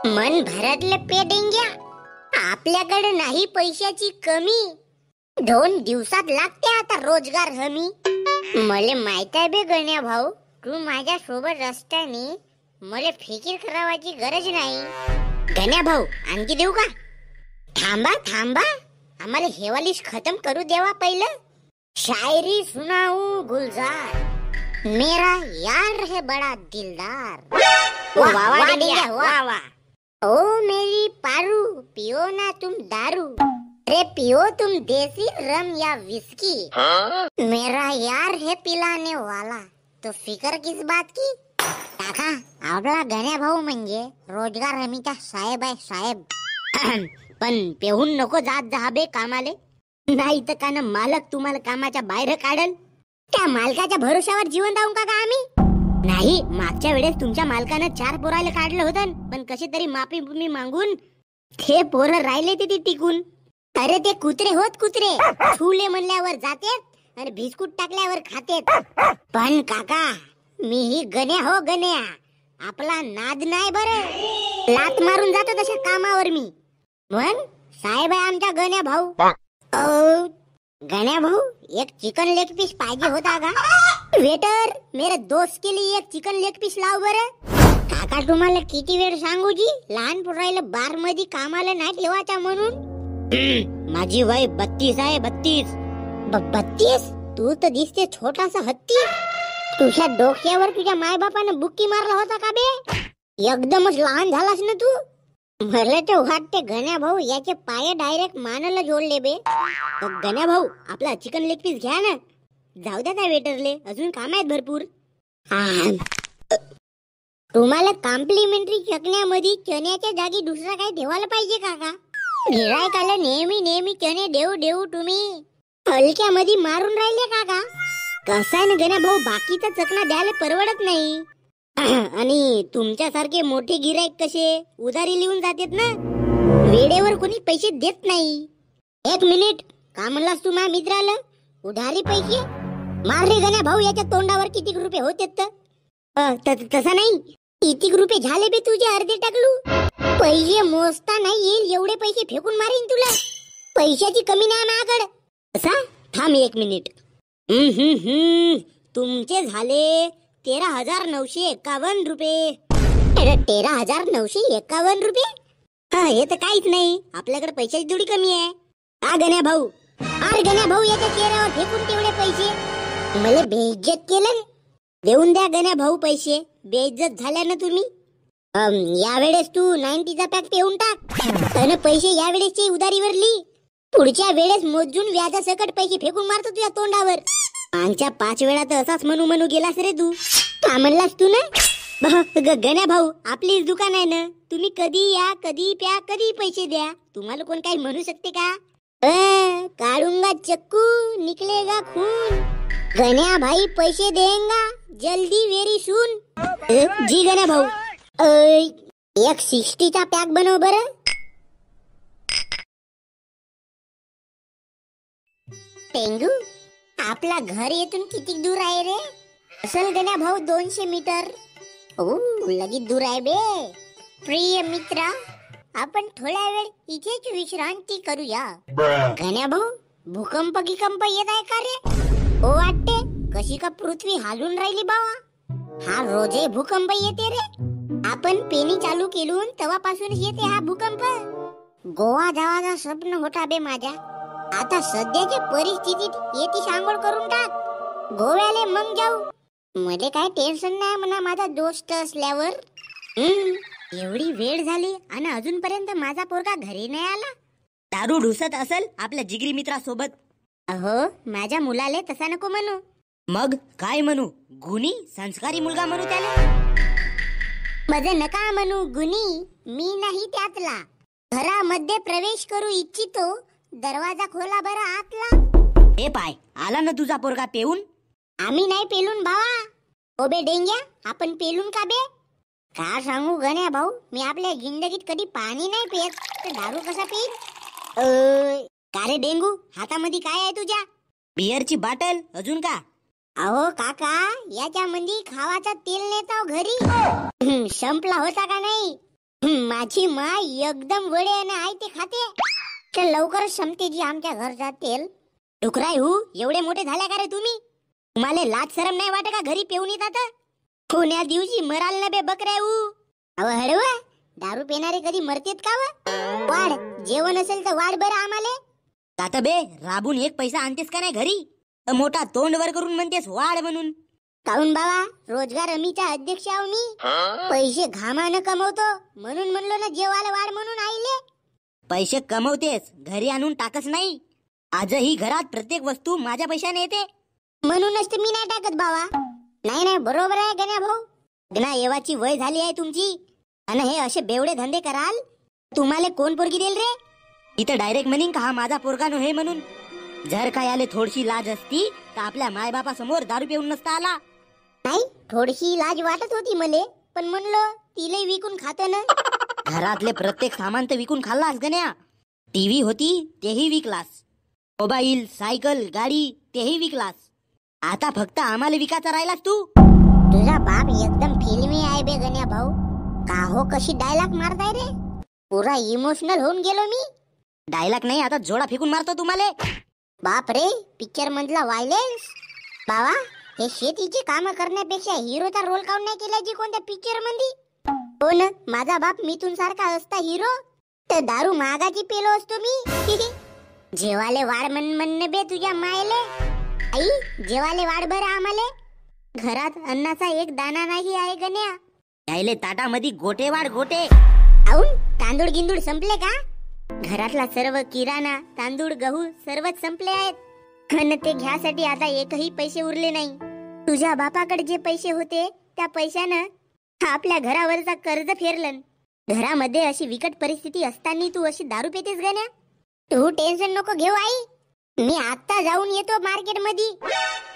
मन भरतले पेडेंग्या, आपल्याकडे नाही पैशाची कमी. 2 दिवसात लागते आता रोजगार हमी. मले माहित आहे बे गण्या भाऊ, तू माझ्या सोबत असताना मला फिकीर करावाची गरज नाही. गण्या भाऊ आणखी देऊ का? थांबा थांबा, आम्हाला हेवालीस खत्म करू देवा पहिलं. शायरी सुनाऊ गुलजार, मेरा यार है बड़ा दिलदार. वाह वाह डेंग्या, वाह वाह. ओ मेरी पारू, पियो ना तुम दारू, अरे पियो तुम देसी रम या विस्की. मेरा यार है पिलाने वाला, तो फिकर किस बात की. काका, आपला गण्या भाऊ म्हणजे रोजगार हमीचा साहेब आहे साहेब. पण पेहून नको जात जा बे कामाले, नाही तर का मालक तुम्हाला कामाच्या बाहेर काढल. त्या मालकाच्या भरोशावर जीवन राहून का आम्ही? नाही, मागच्या वेळेस तुमच्या मालकानं 4 पोराला काढलं होतं, पण कशी तरी माफी मागून ते पोरं राहिले ते टिकून. अरे ते कुत्रे होत कुत्रे, छुले म्हणल्यावर जातेत आणि बिस्कुट टाकल्यावर खातेत. पण काका, मी ही गण्या हो गण्या, आपला नाद नाही बरं. लात मारून जातो तशा कामावर मी. पण साहेब आहे आमचा गण्या भाऊ. गण्या भाऊ, एक चिकन लेग पीस पाहिजे होता का? वेटर, मेरे दोस्त के लिए एक चिकन लेग पीस लाव बरं. काका तुम्हाला किती वेळ सांगू जी, लहान पोरायला बार मध्ये कामाला नाही ठेवायचा म्हणून. माझी वय 32 आहे, 32. 32? तू तर दिसते छोटासा हत्ती. तुझ्या डोक्यावर तुझ्या मायबापानं बुक्की मारला होता का बे? एकदमच लहान झालास ना तू. मला तर वाटते गण्या भाऊ याचे पाय डायरेक्ट मानाला जोडले बे. गण्या भाऊ, आपला चिकन लेग पीस घ्या ना. जाऊ द्या त्या वेटरले, अजून काम आहेत भरपूर. तुम्हाला कॉम्प्लिमेंटरी चकण्यामध्ये चण्याच्या जागी दुसरा काही ठेवायला पाहिजे काका. गिरायकाला नेहमी चणे देऊ तुम्ही हलक्यामध्ये मारून राहिले काका. कसा ना गण्या भाऊ, बाकीचा चकना द्यायला परवडत नाही. आणि तुमच्यासारखे मोठे गिराईक कसे उधारी लिहून जातात ना, वेळेवर कोणी पैसे देत नाही. 1 मिनिट, का म्हणलास तू माझ्या मित्राला उधारी पैसे? मार रे गण्या भाऊ, याच्या तोंडावर किती रुपये होते? तसा नाही, किती रुपये झाले बे तुझे अर्धे टाकलू. पैसे मोजता नाही येईल एवढे पैसे फेकून मारीन तुला. पैशाची कमी नाही माझ्याकडे. कसा? थांब 1 मिनिट. तुमचे झाले 13,951 रुपये. 13,951 रुपये? हे तर काहीच नाही, आपल्याकडे पैशाची थोडी कमी आहे. गण्या भाऊ, गण्या भाऊ, याच्या चेहऱ्यावर फेकून तेवढे पैसे. मला बेइज्जत केलं. देऊन द्या गण्या भाऊ पैसे, बेइज्जत झाल्या ना तुम्ही. यावेळेस तू 90चा पॅक पेऊन टाक आणि पैसे यावेळेसची उधारीवर ली. पुढच्या वेळेस मोजून व्याजासकट पैसे फेकून मारतो तुझ्या तोंडावर. 5 वेळा तर असाच म्हणू गेलास रे तू. का म्हणलास तू ना? गण्या भाऊ, आपलीच दुकान आहे ना, तुम्ही कधी या, कधी प्या, कधी पैसे द्या. तुम्हाला कोण काही म्हणू शकते का? काढूंगा चक्कू, निकलेगा खून. गण्या भाई पैसे देंगा जल्दी वेरी सून. जी गण्या भाऊ, एक 60चा पॅक बनव बरं. टेंगू, आपला घर येथून किती दूर आहे रे? असल गण्या भाऊ 200 मीटर. लगेच दूर आहे बे. प्रिय मित्रा, आपण थोड्या वेळ इथेच विश्रांती करूया. गण्या भाऊ, भूकंप येत आहे का रे? वाटते कशी का पृथ्वी हालून राहिली बावा. हा रोजे भूकंप येते रे. आपण पेनी चालू केलून तेव्हापासून येते हा भूकंप. गोवा जावाचा स्वप्न होता बे माझ्या. आता सध्याच्या परिस्थितीत येती सांगोळ करून टाक. गोव्याले मग जाऊ. मध्ये काय टेन्शन नाही म्हणा माझा दोस्त असल्यावर. एवढी वेळ झाली आणि अजूनपर्यंत माझा पोरगा घरी नाही आला. दारू ढुसत असेल आपल्या जिगरी मित्रासोबत. अहो, माझ्या मुलाले तसा नको म्हणू. मग काय म्हणू? गुणी संस्कारी मुलगा म्हणू त्याला. माझं नका म्हणू गुणी, मी नाही त्यातला. घरामध्ये प्रवेश करू इच्छितो, दरवाजा खोला बरं आतला. हे पाय, आला ना तुझा पोरगा पेऊन. आम्ही नाही पेलून भावा. ओबे डेंग्या, आपण पेलून का बे? का सांगू गण्या भाऊ, मी आपल्या जिंदगीत कधी पाणी नाही पित, तर दारू कसा पिईन? का रे डेंगू, हातामध्ये काय आहे तुझ्या? बिअरची बाटल. अजून का? अहो काका, याच्यामध्ये खावाचा तेल नेतो घरी. संपला होता का नाही? माझी माय एकदम वडे आणि आहे ते खाते. तर लवकरच क्षमते जी आमच्या घर जातील. डुकराय एवढे मोठे झाल्या का रे तुम्ही? तुम्हाला लाज शरम नाही वाटत का घरी पिऊन येतात? कोण्या दिवशी मराल ना बे बकऱ्या अव हळवा. दारू पिणारे कधी मरतेत का वाढ? जेवण असेल तर वाढ बरं आम्हाला. आता बे राबून एक पैसा आणतेस का नाही घरी? मोठा तोंड वर करून म्हणतेस वाढ म्हणून. काऊन बाबा, रोजगार हमीचा अध्यक्ष आहो मी. पैसे घामानं कमवतो म्हणून म्हणलो ना जेवायला वाढ म्हणून आईले. पैसे कमवतेस, घरी आणून टाकच नाही. आजही घरात प्रत्येक वस्तू माझ्या पैशाने येते. म्हणूनच तर मी नाही टाकत बाबा. नाही बरोबर आहे गण्या भाऊ. गण्या येवाची वय झाली आहे तुमची आणि हे असे बेवडे धंदे कराल. तुम्हाला कोण पोरगी देईल रे? इथं डायरेक्ट म्हणीन का हा माझा पोरगा नो हे म्हणून. जर काय आले थोडीशी लाज असती तर आपल्या मायबापा समोर दारू पिऊन नसता आला. नाही, थोडीशी लाज वाटत होती मले, पण म्हणलो तिले विकून खातो ना. घरातले प्रत्येक सामान तर विकून खाल्लास गण्या. टीव्ही होती तेही विकलास, मोबाईल, सायकल, गाडी तेही विकलास. आता फक्त आम्हाला विकायचा राहिलास तू. तुझा बाप एकदम फिल्मी आहे बे गण्या भाऊ. का हो कशी डायलॉग मारताय रे? पुरा इमोशनल होऊन गेलो मी. डायलॉग नाही, आता जोडा फेकून मारतो तुम्हाला. बाप रे, पिक्चर मधला वायलेन्स. बाबा, हे शेतीची काम करण्यापेक्षा हिरोचा रोल काऊन नाही केला जी कोणत्या पिक्चर मध्ये? हो ना, माझा बाप मिथून सारखा असता हिरो तर दारू महागाची पेलो असतो मी. जेवाले वाढ म्हणणे बे तुझ्या मायले. आई, जेवाले वाढ बरं आम्हाले. घरात अन्नाचा एक दाना नाही आहे गण्या. यायले ताटामध्ये गोटे वाढ गोटे. आऊन तांदूळ गिंदूळ संपले का? घरातला सर्व किराणा, तांदूळ, गहू सर्वच संपले आहेत. आणि ते घ्यासाठी आता एकही पैसे उरले नाही. तुझ्या बापाकडे जे पैसे होते त्या पैशानं आपल्या घरावरचा कर्ज फेरलं. घरामध्ये अशी विकट परिस्थिती असताना तू अशी दारू पितेस गण्या. तू टेन्शन नको घेऊ आई. मी आता जाऊन येतो मार्केट मध्ये.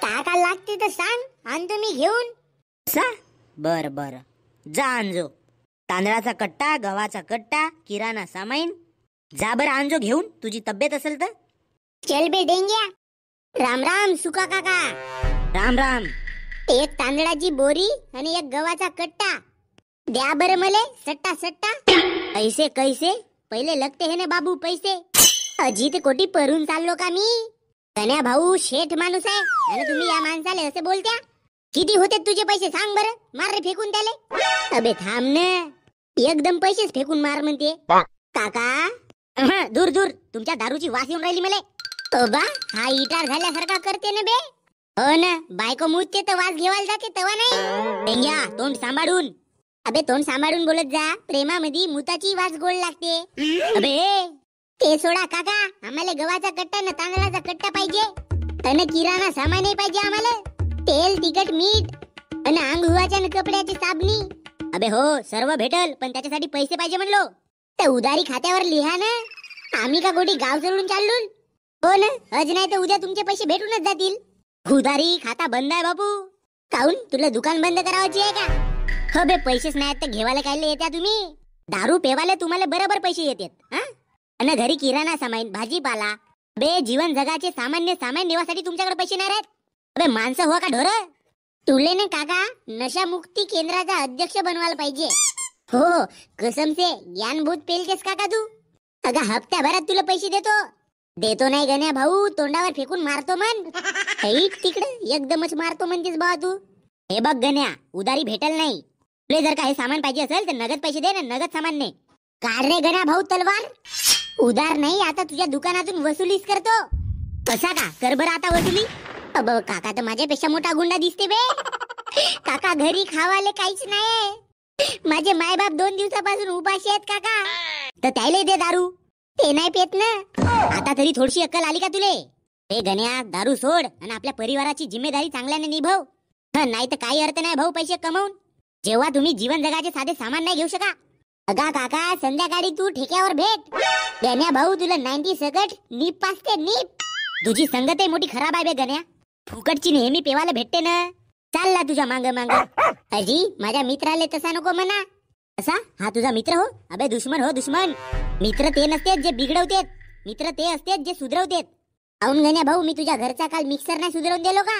काय लागते तर सांग, आणतो मी घेऊन. बर बर, जा आणजो. तांदळाचा कट्टा, गव्हाचा कट्टा, किराणा सामान जा बर आणजो घेऊन. तुझी तब्येत असेल तर. चल बे डेंग्या. राम राम सुका काका. राम राम. एक तांदळाची बोरी आणि एक गव्हाचा कट्टा द्या बरं मले. सट्टा सट्टा. पैसे कैसे पहिले लगते है ना बाबू पैसे. अजित कोटी परून चाललो का मी? गण्या भाऊ शेठ माणूस आहे आणि तुम्ही या माणसाला असे बोलत्या. किती होते तुझे पैसे सांग बरं. मार रे फेकून त्याले. अबे थांब ना, एकदम पैसेच फेकून मार म्हणते काका. दूर दूर, तुमच्या दारूची वास येऊन राहिली मले. बा, हा इटार झाल्यासारखा करते ना बे. हो ना, बायको मुतते तर वास घेवायला जाते तवा नाही. डेंग्या, तोंड सांभाळून. अबे तोंड सांभाळून बोलत जा. प्रेमामध्ये मुताची वास गोड लागते. अबे ते सोडा काका, आम्हाला गव्हाचा कट्टा ना तांदळाचा कट्टा पाहिजे. आणि किराणा सामानही पाहिजे आम्हाला. तेल, तिखट, मीठ आणि अंघोळाच्या आणि कपड्याची साबणी. अबे हो, सर्व भेटल, पण त्याच्यासाठी पैसे पाहिजे म्हणलो. तर उधारी खात्यावर लिहा ना. आम्ही का गोडी गाव सोडून चाललो. हो ना, आज नाही तर उद्या तुमचे पैसे भेटूनच जातील. उधारी खाता बंद आहे बापू. काऊन, तुला दुकान बंद करायची आहे का? हो बे, पैसेच नाही तर घेवायला कायले येत्या तुम्ही? दारू पेवायला तुम्हाला बरोबर पैसे येतात. आणि घरी किराणा सामान, भाजीपाला, बे जीवन जगाचे सामान्य सामान नेवासाठी तुमच्याकडे पैसे नाही राहत. अबे माणसं हो का ढोर? तुले ना काका नशा मुक्ती केंद्राचा अध्यक्ष बनवायला पाहिजे. हो, कसम से ज्ञानभूत पेलतेस काका तू. अगं हप्त्याभरात तुला पैसे देतो नाही गण्या भाऊ. तोंडावर फेकून मारतो मन. तिकडे एकदमच मारतो म्हणतेस बा तू. हे बघ गण्या, उधारी भेटल नाही. तुला जर का हे सामान पाहिजे असेल तर नगद पैसे दे ना, नगद सामान ने. काढ रे गण्या भाऊ तलवार. उधार नाही, आता तुझ्या दुकानातून वसुलीच करतो. कसा का कर बरं आता वसुली. अब काका तर माझ्यापेक्षा मोठा गुंडा दिसते बे. काका घरी खावाले काहीच नाही. माझे मायबाप 2 दिवसापासून उपाशी आहेत काका. तर त्याला दे दारू. ते नाही पेत ना. आता तरी थोडीशी अक्कल आली का तुले? हे गण्या, दारू सोड आणि आपल्या परिवाराची जिम्मेदारी चांगल्याने निभव. नाही तर काही अर्थ नाही भाऊ पैसे कमवून, जेव्हा तुम्ही जीवन जगाचे साधे सामान नाही घेऊ शका. अगा काका, संध्याकाळी तू ठेक्यावर भेट. गण्या भाऊ तुला 90 सकट नीप पासते नीप. तुझी संगत मोठी खराब आहे बे गण्या. फुकटची नेहमी पेवायला भेटते ना. चालला तुझ्या मांग मांग. अजी, माझ्या मित्राले तसा नको म्हणा. असा हा तुझा मित्र हो? अबे दुश्मन हो दुश्मन. मित्र ते नसते जे बिघडवतेत, मित्र ते असते जे सुधरवतेत. औन गण्या भाऊ, मी तुझ्या घरचा काल मिक्सर नाही सुधरवून दिलो का?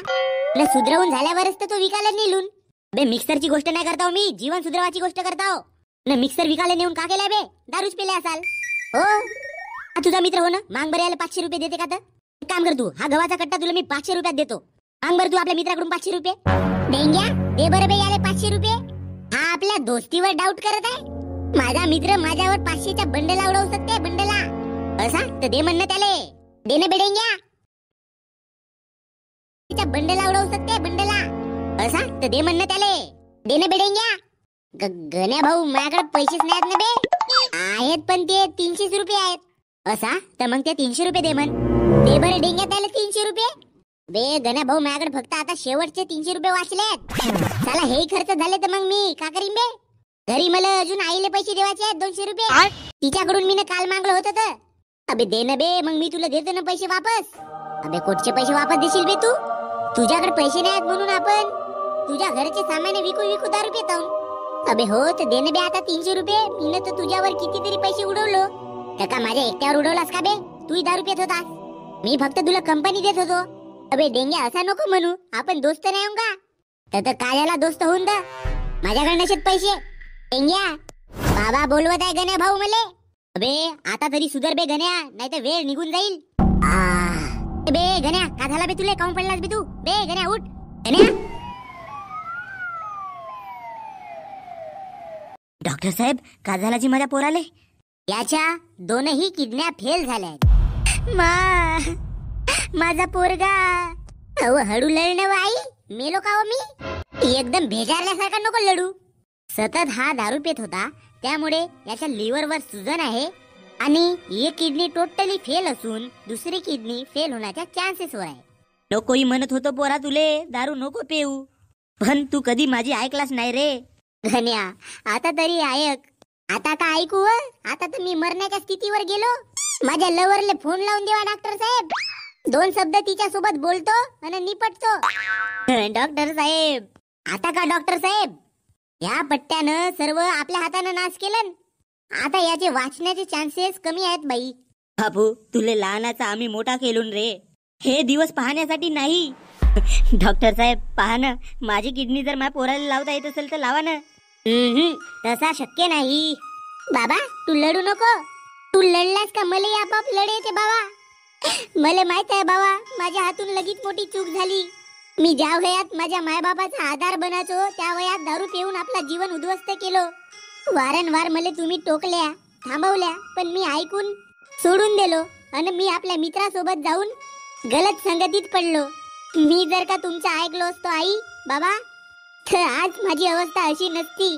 न सुधरवून झाल्यावरच तर तो विकायला नेलून. बे मिक्सरची गोष्ट नाही करताव मी, जीवन सुधरवाची गोष्ट करताव. न मिक्सर विकायला नेऊन का केलाय बे? दारूच पेले असाल. हो तुझा मित्र हो ना, मांग बरे याला 500 रुपये देते का? तर एक काम कर, तू हा गव्हाचा कट्टा तुला मी 500 रुपयात देतो. मांग बरं तू आपल्या मित्राकडून 500 रुपये. डेंग्या दे बरं बे याले 500 रुपये. हा आपल्या दोस्तीवर डाऊट करत आहे. माझा मित्र माझ्यावर 500चा बंडल उडवू शकते. बंडला असा तर दे म्हणणं त्याले. दे ना बे डेंग्या. बंडला उडवू शकते. बंडला असा तर दे म्हणणं त्याले. दे ना बे डेंग्या. गण्या भाऊ माझ्याकडे पैसेच नाहीत ना बे. आहेत पण ते 300 रुपये आहेत. असा तर मग ते 300 रुपये दे म्हण. दे बरं डेंग्या त्याला 300 रुपये. बे गण्या भाऊ माझ्याकडे फक्त आता शेवटचे 300 रुपये वाचलेत. चला हे खर्च झाले तर मग मी का करीन बे? घरी मला अजून आईले पैसे देवायचे आहेत 200 रुपये. तिच्याकडून मी काल मागलं होतं तर. अबे दे ना बे, मग मी तुला देतो ना पैसे वापस. अबे कुठचे पैसे वापस देशील बे तू? तुझ्याकडे पैसे नाहीत म्हणून आपण तुझ्या घरचे सामान विकू दारू पितो. अबे हो तर दे ना बे आता 300 रुपये. मी तर तुझ्यावर कितीतरी पैसे उडवलो. तर का माझ्या एकट्यावर उडवलास का बे? तूही दारू पित होतास. मी फक्त तुला कंपनी देत होतो. अबे डेंग्या असा नको म्हणू, आपण दोस्त नाही होऊ का? तर कायला दोस्त होऊन द. माझ्याकडे नसेत पैसे. डेंग्या बाबा बोलवत आहे गण्या भाऊ मले. अबे आता तरी सुधर बे गण्या, नाही तर वेळ निघून जाईल. बे गण्या का झाला बे तुले? काऊन पडलास बे तू? बे गण्या उठ. गण्या डॉक्टर साहेब का झाला जी माझ्या पोराले? याच्या दोनही किडन्या फेल झाल्या. माझा पोरगा. हळू लढणं आई. मेलो का हो मी? एकदम भेजारल्यासारखा नको लढू. सतत हा दारू पेत होता, त्यामुळे याच्या लिव्हरवर सुजन आहे आणि एक किडनी टोटली फेल असून दुसरी किडनी फेल होण्याच्या चान्सेस वर आहे. नकोही म्हणत होतो पोरा तुले दारू नको पेऊ, पण तू कधी माझी ऐकलास नाही रे. गण्या आता तरी ऐक. आता का ऐकू? आता तर मी मरण्याच्या स्थितीवर गेलो. माझ्या लवरले फोन लावून देवा डॉक्टर साहेब. 2 शब्द तिच्या सोबत बोलतो आणि निपटतो. डॉक्टर साहेब आता का डॉक्टर साहेब? या पट्ट्यानं सर्व आपल्या हातानं नाश केलं. आता याचे वाचण्याचे चान्सेस कमी आहेत बाई. बापू तुले लहानाचा आम्ही मोठा केलून रे, हे दिवस पाहण्यासाठी नाही. डॉक्टर साहेब पहा ना, माझी किडनी जर माझ्या पोराला लावता येत असेल तर लावा ना. तसा शक्य नाही. बाबा तू लढू नको. तू लढलास का मला आपाप लढ येते बाबा. मला माहित आहे बाबा, माझ्या हातून लगेच मोठी चूक झाली. मी ज्या वयात माझ्या मायबापाचा आधार बनायचो त्या वयात दारू पिऊन आपला जीवन उद्ध्वस्त केलो. वारंवार मला तुम्ही टोकल्या, थांबवल्या, पण मी ऐकून सोडून दिलो आणि मी आपल्या मित्रासोबत जाऊन गलत संगतीत पडलो. मी जर का तुमचं ऐकलो असतो आई बाबा, तर आज माझी अवस्था अशी नसती.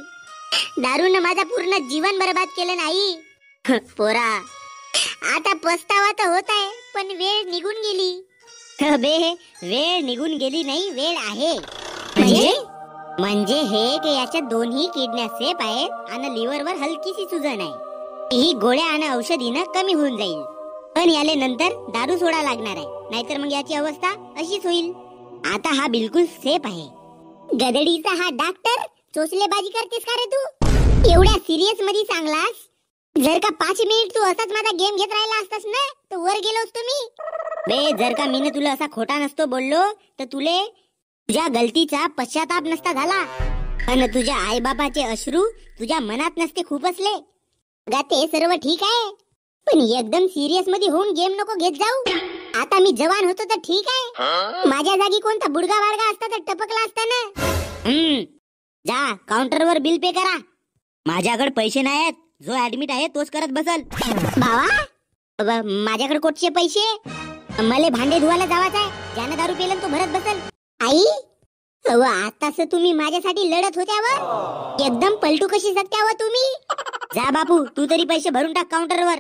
दारूनं माझा पूर्ण जीवन बर्बाद केलं नाही. पोरा आता पस्तावा तर होत आहे, पण वेळ निघून गेली. बे वेळ निघून गेली नाही, वेळ आहे. म्हणजे हे की याच्या दोन्ही किडन्या सेफ आहेत आणि लिव्हरवर हलकीशी सुजन आहे. ही गोळ्या आणि औषधीनं कमी होऊन जाईल, पण याले नंतर दारू सोडा लागणार आहे, नाहीतर मग याची अवस्था अशीच होईल. आता हा बिलकुल सेफ आहे. गदडीचा हा डॉक्टर चोचलेबाजी करतेस का रे तू? एवढ्या सिरियस मध्ये सांगलास. जर का 5 मिनिट तू असाच माझा गेम घेत राहिला असतास ना तर वर गेलोस तुम्ही. बे जर का मीने तुला असा खोटा नसतो बोललो तर तुले तुझ्या गलतीचा पश्चाताप नसता झाला आणि तुझ्या आई बापाचे अश्रू तुझ्या मनात नसते खूपसले. गा ते सर्व ठीक आहे, पण एकदम सिरियस मध्ये होऊन गेम नको घेत जाऊ. आता मी जवान होतो तर ठीक आहे, माझ्या जागी कोणता बुडगा वाडगा असता तर टपकला असता ना. जा काउंटरवर बिल पे करा. माझ्याकडे पैसे नाही आहेत, जो ऍडमिट आहे तोच करत बसल. भावा माझ्याकडे कोटचे पैसे? मला भांडे धुवायला जावाच आहे, ज्यानं दारू पेलन तो भरत बसल. आई आताच तुम्ही माझ्यासाठी लढत होत्यावर एकदम पलटू कशी सकत्यावर तुम्ही. जा बापू तू तरी पैसे भरून टाक काउंटरवर.